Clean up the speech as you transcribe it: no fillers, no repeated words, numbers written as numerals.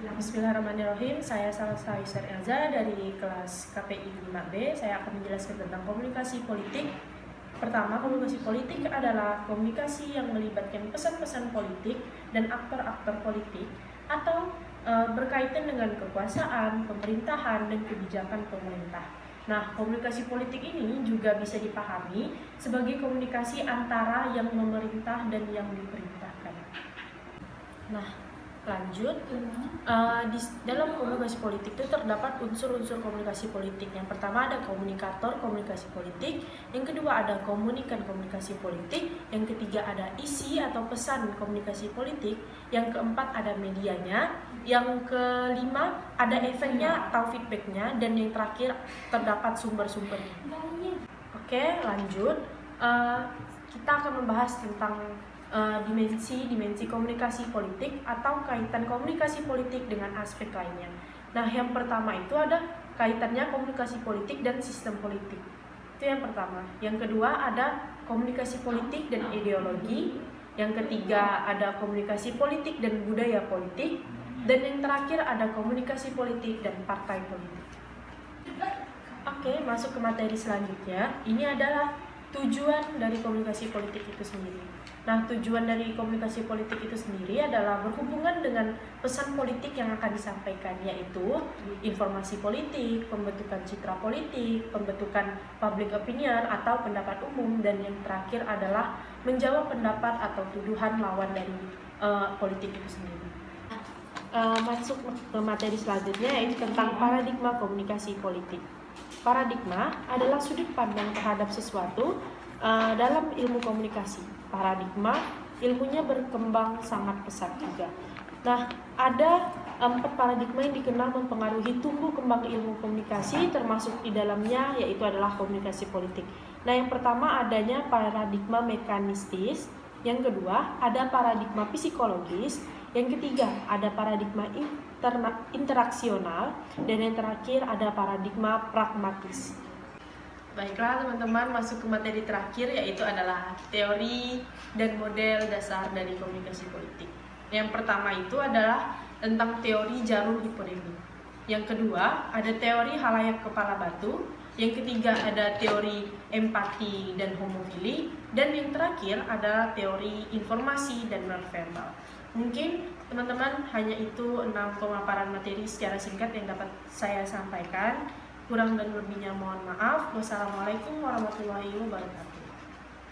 Bismillahirrahmanirrahim. Saya Salsa Yusar Elza dari kelas KPI 5B. Saya akan menjelaskan tentang komunikasi politik. Pertama, komunikasi politik adalah komunikasi yang melibatkan pesan-pesan politik dan aktor-aktor politik atau berkaitan dengan kekuasaan, pemerintahan, dan kebijakan pemerintah. Nah, komunikasi politik ini juga bisa dipahami sebagai komunikasi antara yang memerintah dan yang diperintahkan. Nah, lanjut, di dalam komunikasi politik itu terdapat unsur-unsur komunikasi politik. Yang pertama ada komunikator komunikasi politik, yang kedua ada komunikan komunikasi politik, yang ketiga ada isi atau pesan komunikasi politik, yang keempat ada medianya, yang kelima ada efeknya atau feedbacknya, dan yang terakhir terdapat sumber-sumbernya. Oke, lanjut, kita akan membahas tentang dimensi komunikasi politik atau kaitan komunikasi politik dengan aspek lainnya. Nah, yang pertama itu ada kaitannya komunikasi politik dan sistem politik. Itu yang pertama. Yang kedua ada komunikasi politik dan ideologi. Yang ketiga ada komunikasi politik dan budaya politik. Dan yang terakhir ada komunikasi politik dan partai politik. Oke, masuk ke materi selanjutnya. Ini adalah tujuan dari komunikasi politik itu sendiri. Nah, tujuan dari komunikasi politik itu sendiri adalah berhubungan dengan pesan politik yang akan disampaikan, yaitu informasi politik, pembentukan citra politik, pembentukan public opinion atau pendapat umum, dan yang terakhir adalah menjawab pendapat atau tuduhan lawan dari politik itu sendiri. Masuk ke materi selanjutnya, yaitu tentang paradigma komunikasi politik. Paradigma adalah sudut pandang terhadap sesuatu dalam ilmu komunikasi. Paradigma ilmunya berkembang sangat pesat juga. Nah, ada 4 paradigma yang dikenal mempengaruhi tumbuh kembang ilmu komunikasi, termasuk di dalamnya yaitu adalah komunikasi politik. Nah, yang pertama adanya paradigma mekanistis, yang kedua ada paradigma psikologis, yang ketiga ada paradigma interaksional, dan yang terakhir ada paradigma pragmatis. Baiklah teman-teman, masuk ke materi terakhir yaitu adalah teori dan model dasar dari komunikasi politik. Yang pertama itu adalah tentang teori jarum hipodemi. Yang kedua ada teori halayak kepala batu. Yang ketiga ada teori empati dan homofili. Dan yang terakhir adalah teori informasi dan nonverbal. Mungkin teman-teman hanya itu 6 pemaparan materi secara singkat yang dapat saya sampaikan. Kurang dan lebihnya mohon maaf. Wassalamualaikum warahmatullahi wabarakatuh.